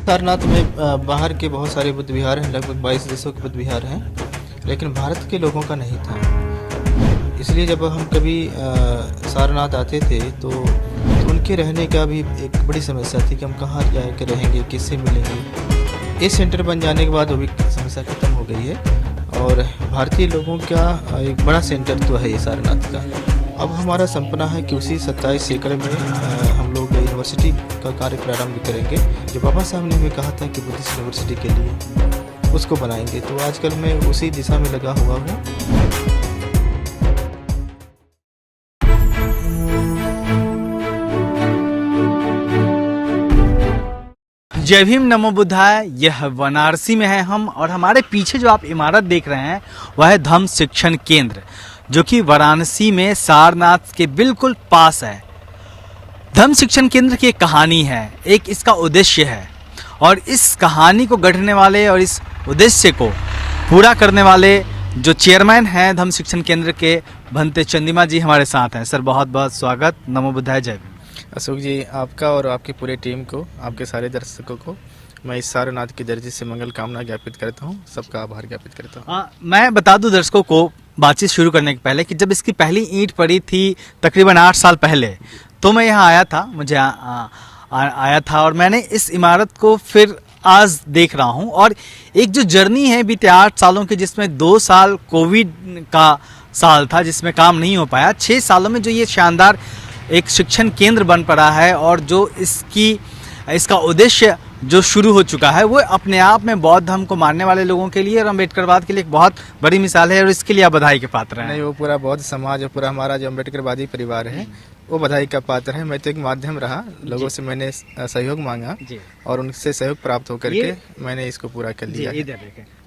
सारनाथ में बाहर के बहुत सारे बुद्ध विहार हैं, लगभग 22 देशों के बुद्ध विहार हैं, लेकिन भारत के लोगों का नहीं था। इसलिए जब हम कभी सारनाथ आते थे तो उनके रहने का भी एक बड़ी समस्या थी कि हम कहाँ जाकर रहेंगे, किससे मिलेंगे। ये सेंटर बन जाने के बाद वो भी समस्या खत्म हो गई है और भारतीय लोगों का एक बड़ा सेंटर तो है ये सारनाथ का। अब हमारा सपना है कि उसी 27 एकड़ में हम लोग यूनिवर्सिटी का कार्य प्रारंभ करेंगे, जो बाबा साहब ने हमें कहा था कि बुद्धिस्ट यूनिवर्सिटी के लिए उसको बनाएंगे। तो आजकल मैं उसी दिशा में लगा हुआ हूँ। जय भीम, नमो बुद्धाय। यह वाराणसी में है हम, और हमारे पीछे जो आप इमारत देख रहे हैं वह है धम्म शिक्षण केंद्र, जो कि वाराणसी में सारनाथ के बिल्कुल पास है। धम्म शिक्षण केंद्र की एक कहानी है, एक इसका उद्देश्य है, और इस कहानी को गढ़ने वाले और इस उद्देश्य को पूरा करने वाले जो चेयरमैन हैं धम्म शिक्षण केंद्र के, भंते चंदिमा जी हमारे साथ हैं। सर बहुत बहुत स्वागत। नमो बुद्धाय, जय भीम। अशोक जी, आपका और आपकी पूरे टीम को, आपके सारे दर्शकों को मैं इस सारनाथ की दर्जे से मंगल कामना ज्ञापित करता हूँ, सबका आभार ज्ञापित करता हूँ। मैं बता दूं दर्शकों को बातचीत शुरू करने के पहले कि जब इसकी पहली ईंट पड़ी थी तकरीबन 8 साल पहले, तो मैं यहाँ आया था, आया था और मैंने इस इमारत को फिर आज देख रहा हूँ। और एक जो जर्नी है बीते 8 सालों की, जिसमें 2 साल कोविड का साल था जिसमें काम नहीं हो पाया, 6 सालों में जो ये शानदार एक शिक्षण केंद्र बन पड़ा है और जो इसका उद्देश्य जो शुरू हो चुका है, वो अपने आप में बौद्ध धर्म को मानने वाले लोगों के लिए और अम्बेडकरवाद के लिए एक बहुत बड़ी मिसाल है, और इसके लिए आप बधाई के पात्र हैं। नहीं, वो पूरा बौद्ध समाज और पूरा हमारा जो अम्बेडकरवादी परिवार है वो बधाई का पात्र है। मैं तो एक माध्यम रहा, लोगों से मैंने सहयोग मांगा और उनसे सहयोग प्राप्त होकर के मैंने इसको पूरा कर लिया।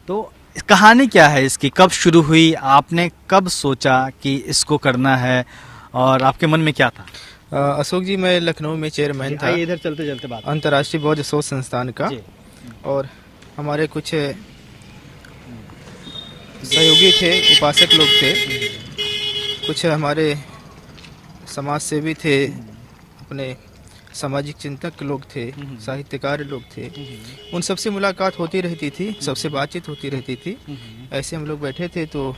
तो कहानी क्या है इसकी, कब शुरू हुई, आपने कब सोचा कि इसको करना है, और आपके मन में क्या था? अशोक जी, मैं लखनऊ में चेयरमैन था इधर चलते चलते बात अंतर्राष्ट्रीय बौद्ध शोध संस्थान का, और हमारे कुछ सहयोगी थे, उपासक लोग थे, कुछ हमारे समाज सेवी थे, अपने सामाजिक चिंतक लोग थे, साहित्यकार लोग थे। उन सबसे मुलाकात होती रहती थी, सबसे बातचीत होती रहती थी। ऐसे हम लोग बैठे थे तो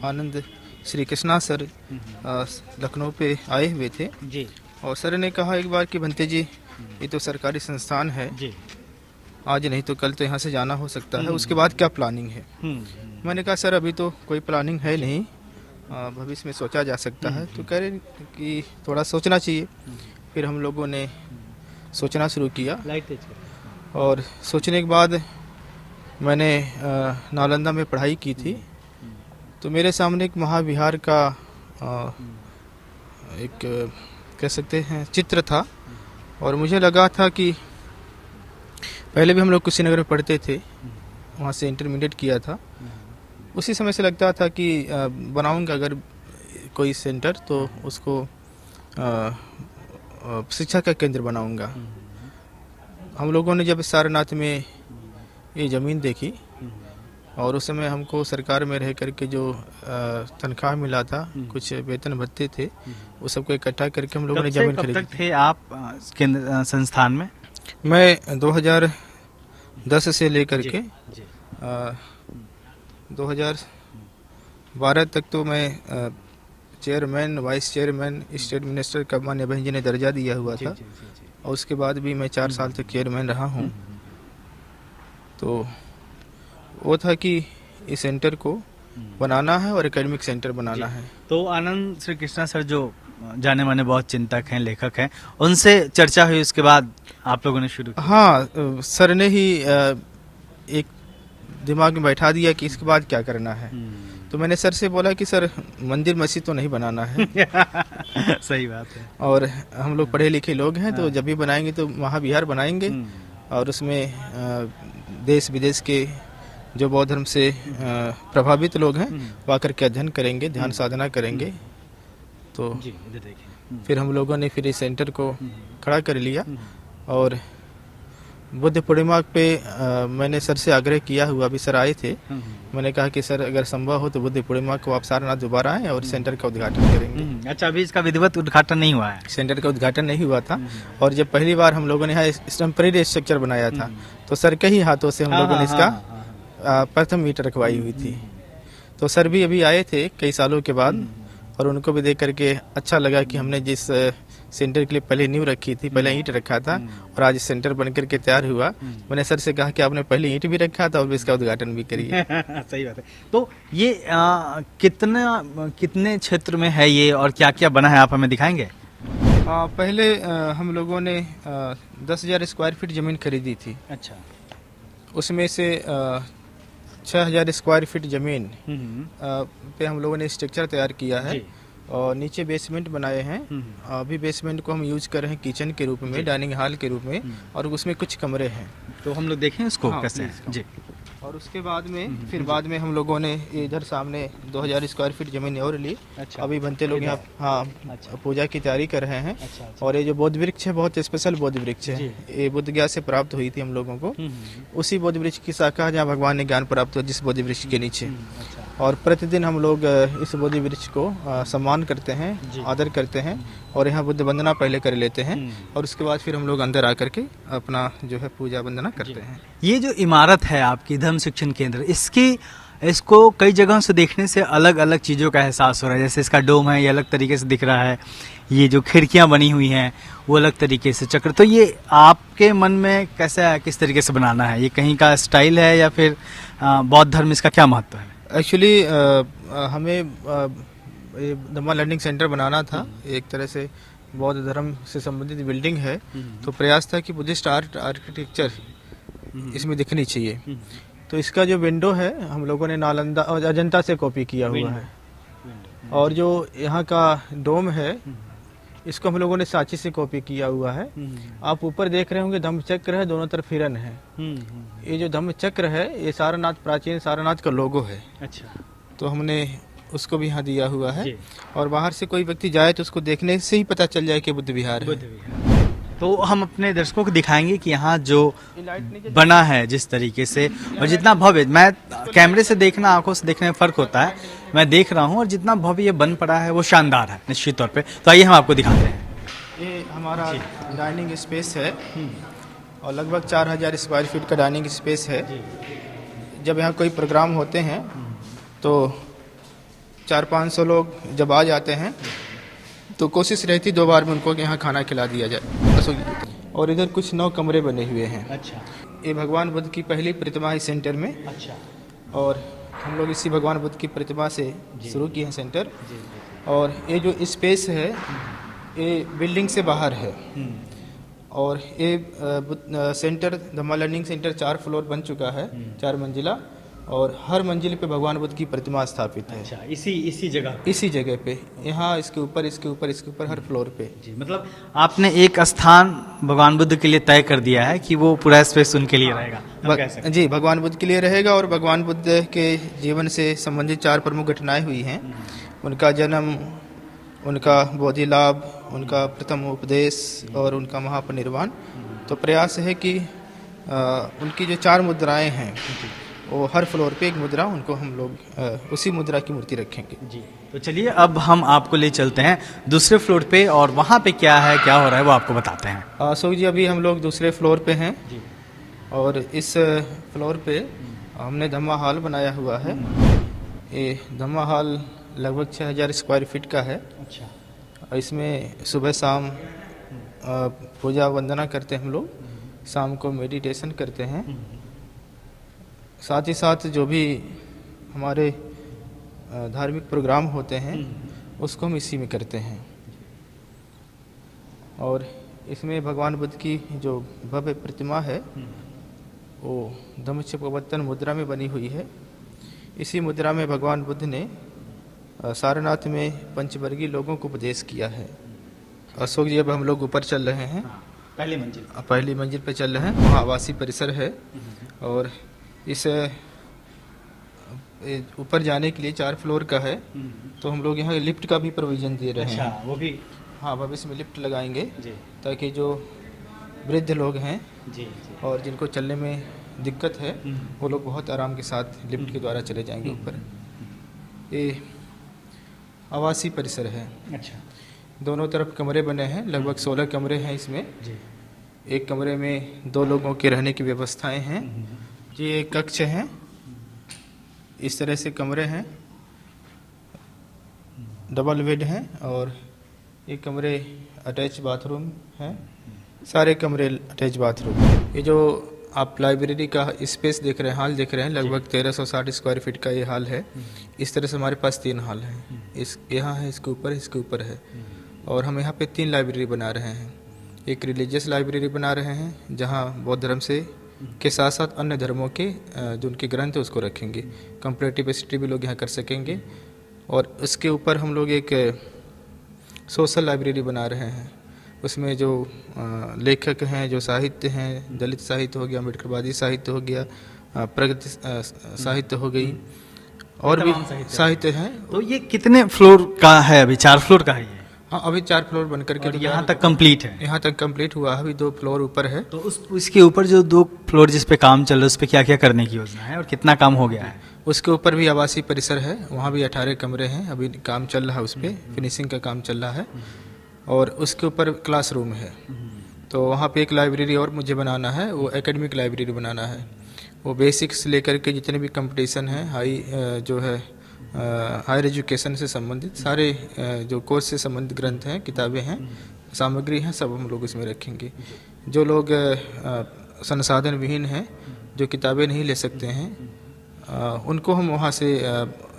आनंद श्री कृष्णा सर लखनऊ पे आए हुए थे जी। और सर ने कहा एक बार कि भंते जी, ये तो सरकारी संस्थान है जी, आज नहीं तो कल तो यहाँ से जाना हो सकता है, उसके बाद क्या प्लानिंग है? मैंने कहा सर अभी तो कोई प्लानिंग है नहीं, भविष्य में सोचा जा सकता है। तो कह रहे कि थोड़ा सोचना चाहिए। फिर हम लोगों ने सोचना शुरू किया, और सोचने के बाद मैंने नालंदा में पढ़ाई की थी। तो मेरे सामने एक महाविहार का एक कह सकते हैं चित्र था, और मुझे लगा था कि पहले भी हम लोग कुशीनगर में पढ़ते थे, वहाँ से इंटरमीडिएट किया था। उसी समय से लगता था कि बनाऊंगा अगर कोई सेंटर तो उसको शिक्षा का केंद्र बनाऊंगा। हम लोगों ने जब सारनाथ में ये ज़मीन देखी, और उस समय हमको सरकार में रह करके जो तनख्वाह मिला था, कुछ वेतन भत्ते थे, वो सबको इकट्ठा करके हम लोगों ने ज़मीन खरीदी। कब तक थे आप केंद्र संस्थान में? मैं 2010 से लेकर के 2012 तक तो मैं chairman, vice chairman, state minister का माननीय बहन जी ने दर्जा दिया हुआ था, और उसके बाद भी मैं 4 साल तक चेयरमैन रहा हूँ। तो वो था कि इस सेंटर को बनाना है और एकेडमिक सेंटर बनाना है। तो आनंद श्री कृष्णा सर जो जाने माने बहुत चिंतक हैं, लेखक हैं, उनसे चर्चा हुई, उसके बाद आप लोगों ने शुरू किया? हाँ, सर ने ही एक दिमाग में बैठा दिया कि इसके बाद क्या करना है। तो मैंने सर से बोला कि सर मंदिर मस्जिद तो नहीं बनाना है। सही बात है। और हम लोग पढ़े लिखे लोग हैं, तो जब भी बनाएंगे तो महाविहार बनाएंगे, और उसमें देश विदेश के जो बौद्ध धर्म से प्रभावित लोग हैं वो आकर के अध्ययन करेंगे, ध्यान साधना करेंगे। तो फिर हम लोगों ने फिर इस सेंटर को खड़ा कर लिया, और बुद्ध पूर्णिमा पे मैंने सर से आग्रह किया हुआ, अभी सर आए थे। मैंने कहा कि सर अगर संभव हो तो बुद्ध पूर्णिमा को आप सारनाथ दोबारा आएँ और सेंटर का उद्घाटन करेंगे। अच्छा, अभी इसका विधिवत उद्घाटन नहीं हुआ है। सेंटर का उद्घाटन नहीं हुआ था, और जब पहली बार हम लोगों ने यहाँ टेम्परेरी स्ट्रक्चर बनाया था तो सर के ही हाथों से हम लोगों ने इसका प्रथम ईंट रखवाई हुई थी। तो सर भी अभी आए थे कई सालों के बाद, और उनको भी देख करके अच्छा लगा कि हमने जिस सेंटर के लिए पहले नींव रखी थी, पहले ईंट रखा था और आज सेंटर बन करके तैयार हुआ। मैंने सर से कहा कि आपने पहले ईंट भी रखा था और इसका उद्घाटन भी करिए। सही बात है। तो ये कितने क्षेत्र में है ये और क्या क्या बना है, आप हमें दिखाएंगे? पहले हम लोगों ने 10,000 स्क्वायर फीट ज़मीन खरीदी थी। अच्छा। उसमें से 6,000 स्क्वायर फीट ज़मीन पे हम लोगों ने स्ट्रक्चर तैयार किया है और नीचे बेसमेंट बनाए हैं। अभी बेसमेंट को हम यूज कर रहे हैं किचन के रूप में, डाइनिंग हॉल के रूप में, और उसमें कुछ कमरे हैं। तो हम लोग देखें इसको हाँ, कैसे है जी। और उसके बाद में फिर बाद में हम लोगों ने इधर सामने 2,000 स्क्वायर फीट ज़मीन और ली। अच्छा। अभी बनते लोग यहाँ हाँ अच्छा। पूजा की तैयारी कर रहे हैं। अच्छा। और ये जो बोध वृक्ष है बहुत स्पेशल बोध वृक्ष है, ये बुद्ध गया से प्राप्त हुई थी हम लोगों को। उसी बोध वृक्ष की शाखा है जहाँ भगवान ने ज्ञान प्राप्त हुआ, जिस बोध वृक्ष के नीचे। अच्छा। और प्रतिदिन हम लोग इस बोधि वृक्ष को सम्मान करते हैं, आदर करते हैं, और यहाँ बुद्ध वंदना पहले कर लेते हैं, और उसके बाद फिर हम लोग अंदर आकर के अपना जो है पूजा वंदना करते हैं। ये जो इमारत है आपकी धर्म शिक्षण केंद्र, इसको कई जगहों से देखने से अलग अलग चीज़ों का एहसास हो रहा है। जैसे इसका डोम है, ये अलग तरीके से दिख रहा है, ये जो खिड़कियां बनी हुई हैं वो अलग तरीके से, चक्र। तो ये आपके मन में कैसा है, किस तरीके से बनाना है? ये कहीं का स्टाइल है या फिर बौद्ध धर्म, इसका क्या महत्व है? एक्चुअली हमें ये धम्मा लर्निंग सेंटर बनाना था। एक तरह से बौद्ध धर्म से संबंधित बिल्डिंग है, तो प्रयास था कि बुद्धिस्ट आर्किटेक्चर इसमें दिखनी चाहिए। तो इसका जो विंडो है हम लोगों ने नालंदा और अजंता से कॉपी किया हुआ है, और जो यहाँ का डोम है इसको हम लोगों ने सांची से कॉपी किया हुआ है। आप ऊपर देख रहे होंगे धम्म चक्र है, दोनों तरफ हिरन है। ये जो धम्म चक्र है ये सारनाथ, प्राचीन सारनाथ का लोगो है। अच्छा। तो हमने उसको भी यहाँ दिया हुआ है, और बाहर से कोई व्यक्ति जाए तो उसको देखने से ही पता चल जाए कि बुद्ध विहार है। तो हम अपने दर्शकों को दिखाएंगे कि यहाँ जो बना है जिस तरीके से, और जितना भव्य, मैं कैमरे से देखना, आंखों से देखने में फर्क होता है, मैं देख रहा हूँ, और जितना भव्य ये बन पड़ा है वो शानदार है निश्चित तौर पे। तो आइए हम आपको दिखाते हैं। ये हमारा डाइनिंग स्पेस है, और लगभग 4,000 स्क्वायर फीट का डाइनिंग स्पेस है। जब यहाँ कोई प्रोग्राम होते हैं तो 400-500 लोग जब आ जाते हैं तो कोशिश रहती 2 बार में उनको यहाँ खाना खिला दिया जाए। और इधर कुछ 9 कमरे बने हुए हैं। अच्छा। ये भगवान बुद्ध की पहली प्रतिमा है सेंटर में। अच्छा। और हम लोग इसी भगवान बुद्ध की प्रतिमा से शुरू किए हैं सेंटर। और ये जो स्पेस है ये बिल्डिंग से बाहर है, और ये सेंटर धम्मा लर्निंग सेंटर 4 फ्लोर बन चुका है, 4 मंजिला, और हर मंजिल पे भगवान बुद्ध की प्रतिमा स्थापित है। अच्छा, इसी जगह पे, यहाँ इसके ऊपर हर फ्लोर पे। जी, मतलब आपने एक स्थान भगवान बुद्ध के लिए तय कर दिया है कि वो पूरा स्पेस उनके लिए रहेगा। जी, भगवान बुद्ध के लिए रहेगा, और भगवान बुद्ध के जीवन से संबंधित 4 प्रमुख घटनाएं हुई हैं। उनका जन्म, उनका बोधि लाभ, उनका प्रथम उपदेश और उनका महापरिनिर्वाण। तो प्रयास है कि उनकी जो 4 मुद्राएं हैं वो हर फ्लोर पे एक मुद्रा, उनको हम लोग उसी मुद्रा की मूर्ति रखेंगे। जी, तो चलिए अब हम आपको ले चलते हैं दूसरे फ्लोर पे, और वहाँ पे क्या है, क्या हो रहा है वो आपको बताते हैं। अशोक जी, अभी हम लोग दूसरे फ्लोर पे हैं जी। और इस फ्लोर पे हमने धम्मा हॉल बनाया हुआ है। ये धम्मा हॉल लगभग 6,000 स्क्वायर फीट का है। अच्छा। इसमें सुबह शाम पूजा वंदना करते हैं हम लोग, शाम को मेडिटेशन करते हैं। साथ ही साथ जो भी हमारे धार्मिक प्रोग्राम होते हैं उसको हम इसी में करते हैं। और इसमें भगवान बुद्ध की जो भव्य प्रतिमा है वो धम्मचक्र मुद्रा में बनी हुई है। इसी मुद्रा में भगवान बुद्ध ने सारनाथ में पंचवर्गीय लोगों को उपदेश किया है। अशोक जी, अब हम लोग ऊपर चल रहे हैं, पहली मंजिल पे चल रहे हैं। वहाँ आवासीय परिसर है, और इस ऊपर जाने के लिए 4 फ्लोर का है, तो हम लोग यहाँ लिफ्ट का भी प्रोविज़न दे रहे हैं। वो भी, हाँ, भविष्य में लिफ्ट लगाएंगे ताकि जो वृद्ध लोग हैं जी और जिनको चलने में दिक्कत है, वो लोग बहुत आराम के साथ लिफ्ट के द्वारा चले जाएंगे ऊपर। ये आवासीय परिसर है। अच्छा दोनों तरफ कमरे बने हैं, लगभग 16 कमरे हैं इसमें। जी एक कमरे में 2 लोगों के रहने की व्यवस्थाएं हैं। ये एक कक्ष है, इस तरह से कमरे हैं, डबल बेड हैं और ये कमरे अटैच बाथरूम हैं। सारे कमरे अटैच बाथरूम हैं। ये जो आप लाइब्रेरी का स्पेस देख रहे हैं, हॉल देख रहे हैं, लगभग 1360 स्क्वायर फीट का ये हॉल है। इस तरह से हमारे पास 3 हॉल हैं। इस यहाँ है, इसके ऊपर है और हम यहाँ पे 3 लाइब्रेरी बना रहे हैं। एक रिलीजियस लाइब्रेरी बना रहे हैं जहाँ बौद्ध धर्म से के साथ साथ अन्य धर्मों के जो उनके ग्रंथ है उसको रखेंगे। कंपैरेटिव स्टडी भी लोग यहाँ कर सकेंगे। और उसके ऊपर हम लोग एक सोशल लाइब्रेरी बना रहे हैं। उसमें जो लेखक हैं, जो साहित्य हैं, दलित साहित्य हो गया, अम्बेडकरवादी साहित्य हो गया, प्रगति साहित्य हो गई और भी साहित्य हैं। तो ये कितने फ्लोर का है? अभी 4 फ्लोर का है ये? हाँ, अभी 4 फ्लोर बनकर के यहाँ तक कंप्लीट है? यहाँ तक कंप्लीट हुआ है, अभी 2 फ्लोर ऊपर है। तो उसके ऊपर जो 2 फ्लोर जिस पे काम चल रहा है उस पे क्या क्या करने की योजना है और कितना काम हो गया है? उसके ऊपर भी आवासीय परिसर है, वहाँ भी 18 कमरे हैं, अभी काम चल रहा है, उस पर फिनिशिंग का काम चल रहा है। और उसके ऊपर क्लासरूम है। तो वहाँ पे एक लाइब्रेरी और मुझे बनाना है, वो एकेडमिक लाइब्रेरी बनाना है। वो बेसिक्स लेकर के जितने भी कंपटीशन हैं, हायर एजुकेशन से संबंधित सारे जो कोर्स से संबंधित ग्रंथ हैं, किताबें हैं, सामग्री हैं, सब हम लोग इसमें रखेंगे। जो लोग संसाधन विहीन हैं, जो किताबें नहीं ले सकते हैं, उनको हम वहाँ से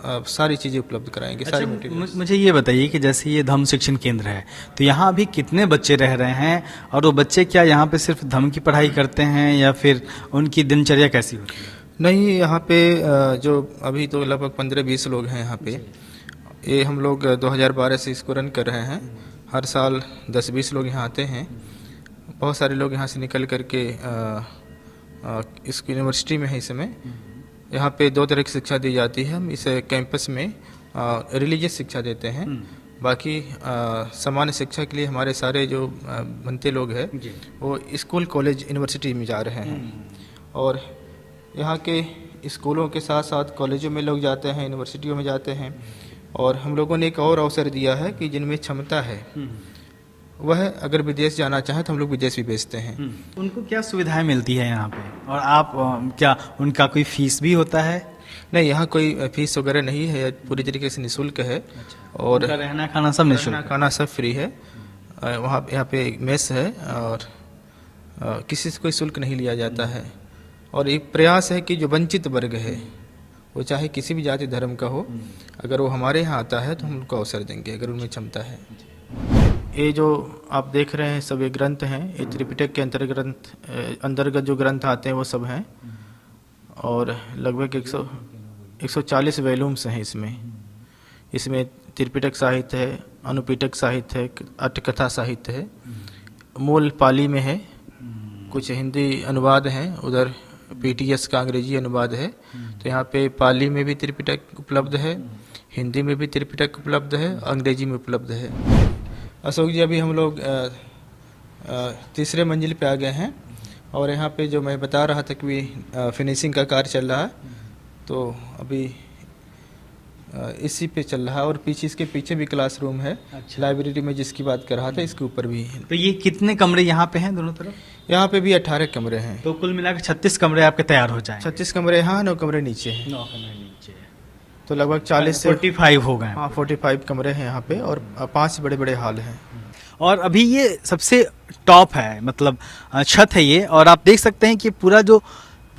सारी चीज़ें उपलब्ध कराएंगे। अच्छा, सारी मटेरियल। मुझे ये बताइए कि जैसे ये धम्म शिक्षण केंद्र है तो यहाँ अभी कितने बच्चे रह रहे हैं और वो बच्चे क्या यहाँ पे सिर्फ धम्म की पढ़ाई करते हैं या फिर उनकी दिनचर्या कैसी होती है? नहीं, यहाँ पे जो अभी तो लगभग 15-20 लोग हैं यहाँ पे। ये हम लोग 2012 से इसको रन कर रहे हैं। हर साल 10-20 लोग यहाँ आते हैं। बहुत सारे लोग यहाँ से निकल करके इस यूनिवर्सिटी में है इस समय। यहाँ पे 2 तरह की शिक्षा दी जाती है। हम इस कैंपस में रिलीजियस शिक्षा देते हैं। बाकी सामान्य शिक्षा के लिए हमारे सारे जो बनते लोग हैं वो स्कूल, कॉलेज, यूनिवर्सिटी में जा रहे हैं। और यहाँ के स्कूलों के साथ साथ कॉलेजों में लोग जाते हैं, यूनिवर्सिटियों में जाते हैं। और हम लोगों ने एक और अवसर दिया है कि जिनमें क्षमता है वह अगर विदेश जाना चाहे तो हम लोग विदेश भी भेजते हैं। उनको क्या सुविधाएं मिलती है यहाँ पे? और आप क्या उनका कोई फीस भी होता है? नहीं, यहाँ कोई फीस वगैरह नहीं है, पूरी तरीके से निःशुल्क है। और उनका रहना खाना सब निःशुल्क? खाना सब फ्री है। वहाँ यहाँ पे मेस है और किसी से कोई शुल्क नहीं लिया जाता है। और एक प्रयास है कि जो वंचित वर्ग है, वो चाहे किसी भी जाति धर्म का हो, अगर वो हमारे यहाँ आता है तो हम उनको अवसर देंगे अगर उनमें क्षमता है। ये जो आप देख रहे हैं सब ये ग्रंथ हैं, ये त्रिपिटक के अंतर्गत जो ग्रंथ आते हैं वो सब हैं। और लगभग 140 वॉल्यूम्स हैं इसमें त्रिपिटक साहित्य है, अनुपिटक साहित्य है, अट्टकथा साहित्य है। मूल पाली में है, कुछ हिंदी अनुवाद हैं, उधर पीटीएस का अंग्रेजी अनुवाद है। तो यहाँ पे पाली में भी त्रिपिटक उपलब्ध है, हिंदी में भी त्रिपिटक उपलब्ध है, अंग्रेजी में उपलब्ध है। अशोक जी, अभी हम लोग 3रे मंजिल पे आ गए हैं और यहाँ पे जो मैं बता रहा था कि फिनिशिंग का कार्य चल रहा है, तो अभी इसी पे चल रहा है। और इसके पीछे भी क्लासरूम है। अच्छा। लाइब्रेरी में जिसकी बात कर रहा था, इसके ऊपर भी है। तो ये कितने कमरे यहाँ पे हैं दोनों तरफ? यहाँ पे भी 18 कमरे हैं। तो कुल मिलाकर 36 कमरे आपके तैयार हो जाएंगे? 36 कमरे यहाँ, 9 कमरे नीचे हैं। 9 कमरे नीचे है, तो लगभग 40 से 45 हो गए। हाँ, 45 कमरे हैं यहाँ पे और 5 बड़े बड़े हॉल हैं। और अभी ये सबसे टॉप है, मतलब छत है ये। और आप देख सकते हैं कि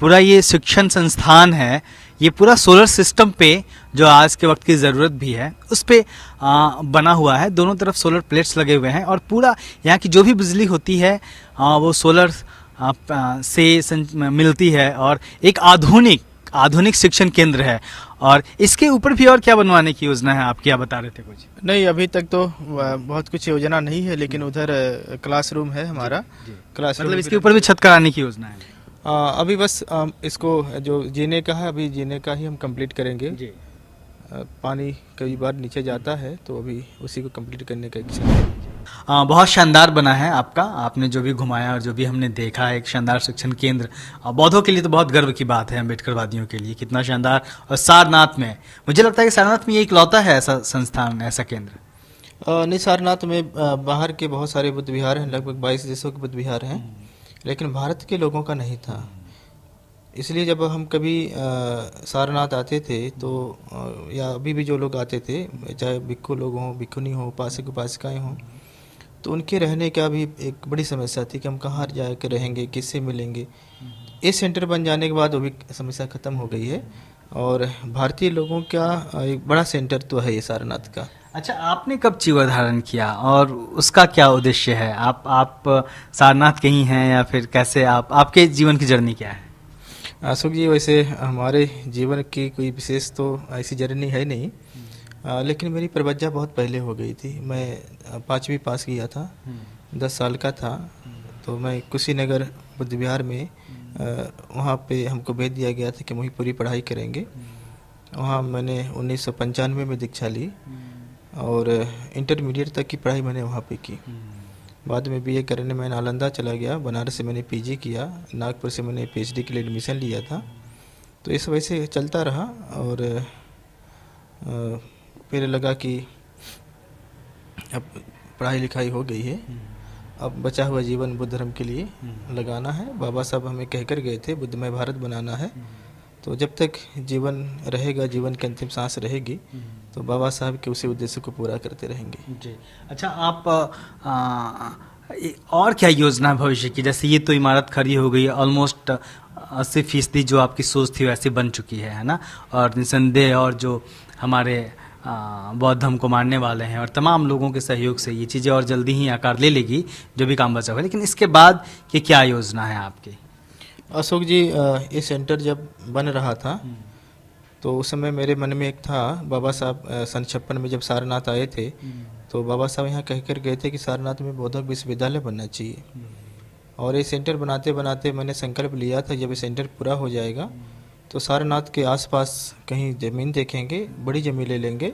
पूरा ये शिक्षण संस्थान है, ये पूरा सोलर सिस्टम पे, जो आज के वक्त की ज़रूरत भी है, उस पे बना हुआ है। दोनों तरफ सोलर प्लेट्स लगे हुए हैं और पूरा यहाँ की जो भी बिजली होती है वो सोलर से मिलती है। और एक आधुनिक शिक्षण केंद्र है। और इसके ऊपर भी और क्या बनवाने की योजना है? आप क्या बता रहे थे कुछ? नहीं, अभी तक तो बहुत कुछ योजना नहीं है, लेकिन उधर क्लासरूम है हमारा। क्लासरूम मतलब इसके ऊपर भी छत कराने की योजना है? अभी बस इसको जो जीने का है, अभी जीने का ही हम कंप्लीट करेंगे जी। पानी कई बार नीचे जाता है, तो अभी उसी को कंप्लीट करने का इच्छा है। बहुत शानदार बना है आपका, आपने जो भी घुमाया और जो भी हमने देखा है, एक शानदार शिक्षण केंद्र बौद्धों के लिए तो बहुत गर्व की बात है, अम्बेडकरवादियों के लिए कितना शानदार। और सारनाथ में मुझे लगता है कि सारनाथ में ये इकलौता है ऐसा संस्थान, ऐसा केंद्र। नहीं, सारनाथ में बाहर के बहुत सारे बुद्ध विहार हैं, लगभग 22 देशों के बुद्ध विहार हैं, लेकिन भारत के लोगों का नहीं था। इसलिए जब हम कभी सारनाथ आते थे तो या अभी भी जो लोग आते थे, चाहे भिक्खु लोग हों, भिक्खुनी हों, उपासक उपासिकाएं हों, तो उनके रहने का भी एक बड़ी समस्या थी कि हम कहाँ जाकर रहेंगे, किससे मिलेंगे। इस सेंटर बन जाने के बाद वो भी समस्या ख़त्म हो गई है और भारतीय लोगों का एक बड़ा सेंटर तो है ये सारनाथ का। अच्छा, आपने कब चीवर धारण किया और उसका क्या उद्देश्य है? आप सारनाथ के ही हैं या फिर कैसे, आपके जीवन की जर्नी क्या है? अशोक जी, वैसे हमारे जीवन की कोई विशेष तो ऐसी जर्नी है नहीं, लेकिन मेरी प्रवज्जा बहुत पहले हो गई थी। मैं 5वीं पास किया था, 10 साल का था, तो मैं कुशीनगर बुद्ध विहार में वहाँ पे हमको भेज दिया गया था कि वहीं पूरी पढ़ाई करेंगे। वहाँ मैंने 1995 में दीक्षा ली और इंटरमीडिएट तक की पढ़ाई मैंने वहाँ पे की। बाद में बीए करने मैं नालंदा चला गया, बनारस से मैंने पीजी किया, नागपुर से मैंने पीएचडी के लिए एडमिशन लिया था। तो इस वजह से चलता रहा और फिर लगा कि अब पढ़ाई लिखाई हो गई है, अब बचा हुआ जीवन बुद्ध धर्म के लिए लगाना है। बाबा साहब हमें कहकर गए थे बुद्धमय भारत बनाना है, तो जब तक जीवन रहेगा, जीवन की अंतिम सांस रहेगी, तो बाबा साहब के उसी उद्देश्य को पूरा करते रहेंगे। जी। अच्छा, आप और क्या योजना है भविष्य की? जैसे ये तो इमारत खड़ी हो गई, ऑलमोस्ट 80% जो आपकी सोच थी वैसे बन चुकी है ना? और निसंदेह और जो हमारे बौद्ध धर्म को मानने वाले हैं और तमाम लोगों के सहयोग से ये चीज़ें और जल्दी ही आकार ले लेगी, जो भी काम बचा हुआ है। लेकिन इसके बाद की क्या योजना है आपकी? अशोक जी, ये सेंटर जब बन रहा था तो उस समय मेरे मन में एक था, बाबा साहब सन 56 में जब सारनाथ आए थे तो बाबा साहब यहाँ कह कर गए थे कि सारनाथ में बौद्ध विश्वविद्यालय बनना चाहिए। और ये सेंटर बनाते बनाते मैंने संकल्प लिया था जब ये सेंटर पूरा हो जाएगा तो सारनाथ के आसपास कहीं ज़मीन देखेंगे, बड़ी ज़मीन ले लेंगे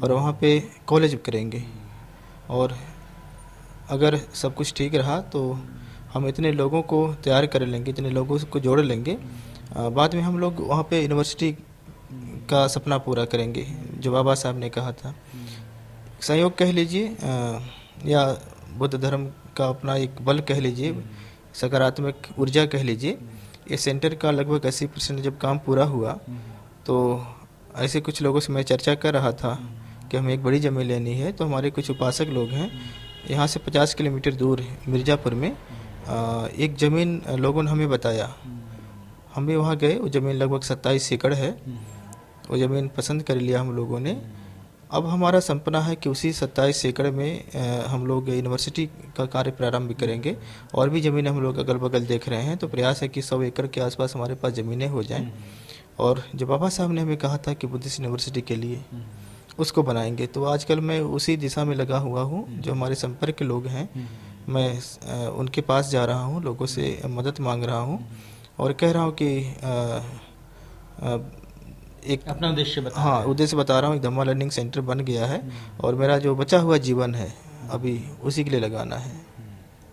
और वहाँ पे कॉलेज करेंगे। और अगर सब कुछ ठीक रहा तो हम इतने लोगों को तैयार कर लेंगे, इतने लोगों को जोड़ लेंगे, बाद में हम लोग वहाँ पे यूनिवर्सिटी का सपना पूरा करेंगे जो बाबा साहब ने कहा था। संयोग कह लीजिए या बुद्ध धर्म का अपना एक बल कह लीजिए, सकारात्मक ऊर्जा कह लीजिए। ये सेंटर का लगभग 80% जब काम पूरा हुआ तो ऐसे कुछ लोगों से मैं चर्चा कर रहा था कि हमें एक बड़ी ज़मीन लेनी है। तो हमारे कुछ उपासक लोग हैं यहाँ से 50 किलोमीटर दूर मिर्ज़ापुर में एक ज़मीन लोगों ने हमें बताया, हम भी वहाँ गए। वो ज़मीन लगभग 27 एकड़ है, वो ज़मीन पसंद कर लिया हम लोगों ने। अब हमारा सपना है कि उसी 27 एकड़ में हम लोग यूनिवर्सिटी का कार्य प्रारंभ करेंगे। और भी ज़मीनें हम लोग अगल बगल देख रहे हैं, तो प्रयास है कि 100 एकड़ के आसपास हमारे पास ज़मीनें हो जाएं। और जो बाबा साहब ने हमें कहा था कि बुद्धिस्ट यूनिवर्सिटी के लिए उसको बनाएंगे, तो आजकल मैं उसी दिशा में लगा हुआ हूँ। जो हमारे संपर्क के लोग हैं, मैं उनके पास जा रहा हूँ, लोगों से मदद मांग रहा हूँ और कह रहा हूँ कि एक अपना उद्देश्य बता। हाँ, उद्देश्य बता रहा हूँ। एक धम्मा लर्निंग सेंटर बन गया है और मेरा जो बचा हुआ जीवन है अभी उसी के लिए लगाना है।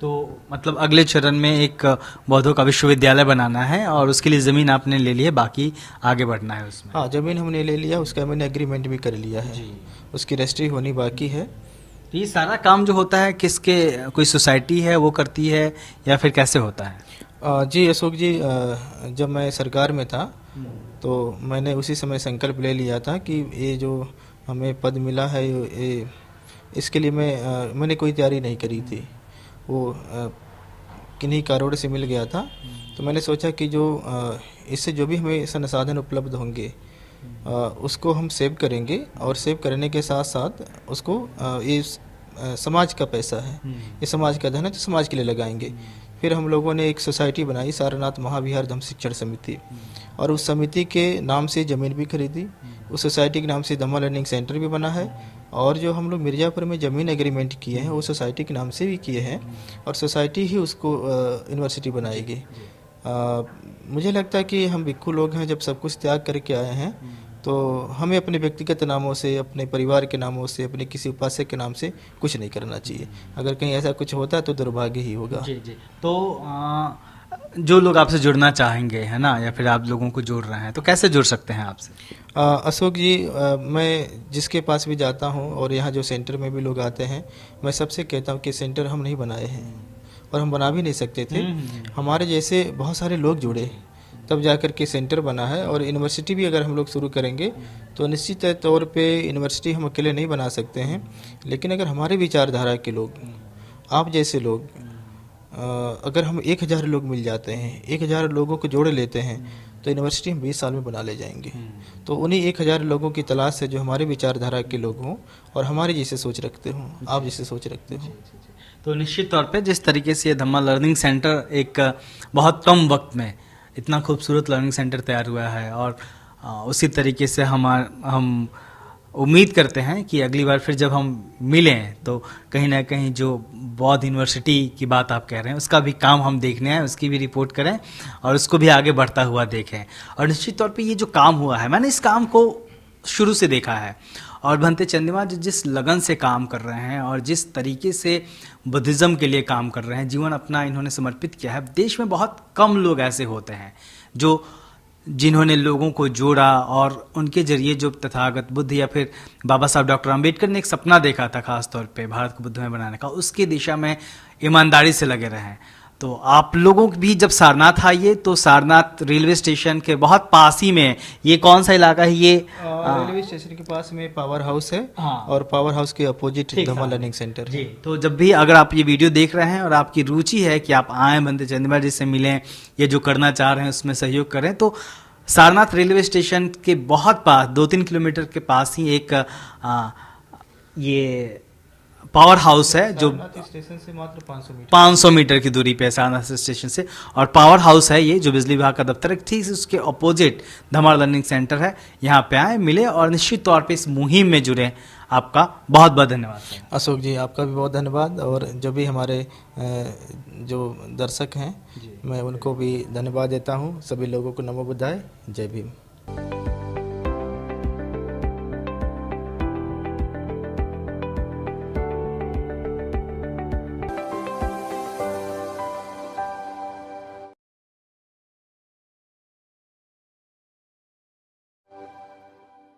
तो मतलब अगले चरण में एक बौद्धों का विश्वविद्यालय बनाना है और उसके लिए ज़मीन आपने ले ली है, बाकी आगे बढ़ना है उसमें। हाँ, ज़मीन हमने ले लिया, उसका मैंने एग्रीमेंट भी कर लिया है, उसकी रजिस्ट्री होनी बाकी है। तो ये सारा काम जो होता है किसके, कोई सोसाइटी है वो करती है या फिर कैसे होता है? जी अशोक जी, जब मैं सरकार में था तो मैंने उसी समय संकल्प ले लिया था कि ये जो हमें पद मिला है ये इसके लिए मैंने कोई तैयारी नहीं करी थी, वो किन्हीं कारणों से मिल गया था। तो मैंने सोचा कि जो इससे जो भी हमें संसाधन उपलब्ध होंगे उसको हम सेव करेंगे और सेव करने के साथ साथ उसको ये समाज का पैसा है, ये समाज का धन है, तो समाज के लिए लगाएंगे। फिर हम लोगों ने एक सोसाइटी बनाई, सारनाथ महाविहार धम्म शिक्षण समिति, और उस समिति के नाम से ज़मीन भी खरीदी। उस सोसाइटी के नाम से धम्मा लर्निंग सेंटर भी बना है और जो हम लोग मिर्ज़ापुर में ज़मीन एग्रीमेंट किए हैं वो सोसाइटी के नाम से भी किए हैं और सोसाइटी ही उसको यूनिवर्सिटी बनाएगी। मुझे लगता है कि हम भिक्खु लोग हैं, जब सब कुछ त्याग करके आए हैं तो हमें अपने व्यक्तिगत नामों से, अपने परिवार के नामों से, अपने किसी उपासक के नाम से कुछ नहीं करना चाहिए। अगर कहीं ऐसा कुछ होता है तो दुर्भाग्य ही होगा। जी जी। तो जो लोग आपसे जुड़ना चाहेंगे, है ना, या फिर आप लोगों को जोड़ रहे हैं, तो कैसे जुड़ सकते हैं आपसे? अशोक जी, मैं जिसके पास भी जाता हूँ और यहाँ जो सेंटर में भी लोग आते हैं, मैं सबसे कहता हूँ कि सेंटर हम नहीं बनाए हैं और हम बना भी नहीं सकते थे। हमारे जैसे बहुत सारे लोग जुड़े तब जाकर के सेंटर बना है। और यूनिवर्सिटी भी अगर हम लोग शुरू करेंगे तो निश्चित तौर पे यूनिवर्सिटी हम अकेले नहीं बना सकते हैं, लेकिन अगर हमारे विचारधारा के लोग, आप जैसे लोग, अगर हम 1000 लोग मिल जाते हैं, 1000 लोगों को जोड़ लेते हैं, तो यूनिवर्सिटी हम 20 साल में बना ले जाएंगे। तो उन्हीं 1000 लोगों की तलाश है जो हमारे विचारधारा के लोग हों और हमारे जैसे सोच रखते हों, आप जैसे सोच रखते हों। तो निश्चित तौर पे जिस तरीके से ये धम्मा लर्निंग सेंटर एक बहुत कम वक्त में इतना खूबसूरत लर्निंग सेंटर तैयार हुआ है, और उसी तरीके से हम उम्मीद करते हैं कि अगली बार फिर जब हम मिलें तो कहीं ना कहीं जो बौद्ध यूनिवर्सिटी की बात आप कह रहे हैं उसका भी काम हम देखने आए, उसकी भी रिपोर्ट करें और उसको भी आगे बढ़ता हुआ देखें। और निश्चित तौर पे ये जो काम हुआ है, मैंने इस काम को शुरू से देखा है, और भंते चंद्रिमा जी जिस लगन से काम कर रहे हैं और जिस तरीके से बुद्धिज़्म के लिए काम कर रहे हैं, जीवन अपना इन्होंने समर्पित किया है। देश में बहुत कम लोग ऐसे होते हैं जिन्होंने लोगों को जोड़ा, और उनके जरिए जो तथागत बुद्ध या फिर बाबा साहब डॉक्टर अंबेडकर ने एक सपना देखा था खास तौर पे भारत को बुद्धमय बनाने का, उसकी दिशा में ईमानदारी से लगे रहे हैं। तो आप लोगों भी जब सारनाथ आइए तो सारनाथ रेलवे स्टेशन के बहुत पास ही में, ये कौन सा इलाका है ये? रेलवे स्टेशन के पास में पावर हाउस है। हाँ। और पावर हाउस के अपोजिट धम्मा लर्निंग सेंटर जी। है। तो जब भी अगर आप ये वीडियो देख रहे हैं और आपकी रुचि है कि आप आएँ भंते चंद्रिमा जी से मिलें, ये जो करना चाह रहे हैं उसमें सहयोग करें, तो सारनाथ रेलवे स्टेशन के बहुत पास 2-3 किलोमीटर के पास ही एक ये पावर हाउस है जो स्टेशन से मात्र 500 मीटर की दूरी पे है सारनाथ स्टेशन से। और पावर हाउस है ये जो बिजली विभाग का दफ्तर है, ठीक उसके अपोजिट धम्मा लर्निंग सेंटर है। यहाँ पे आए, मिले और निश्चित तौर पे इस मुहिम में जुड़े। आपका बहुत बहुत धन्यवाद अशोक जी, आपका भी बहुत धन्यवाद। और जो भी हमारे जो दर्शक हैं, मैं उनको भी धन्यवाद देता हूँ। सभी लोगों को नमो बुद्धाय, जय भीम।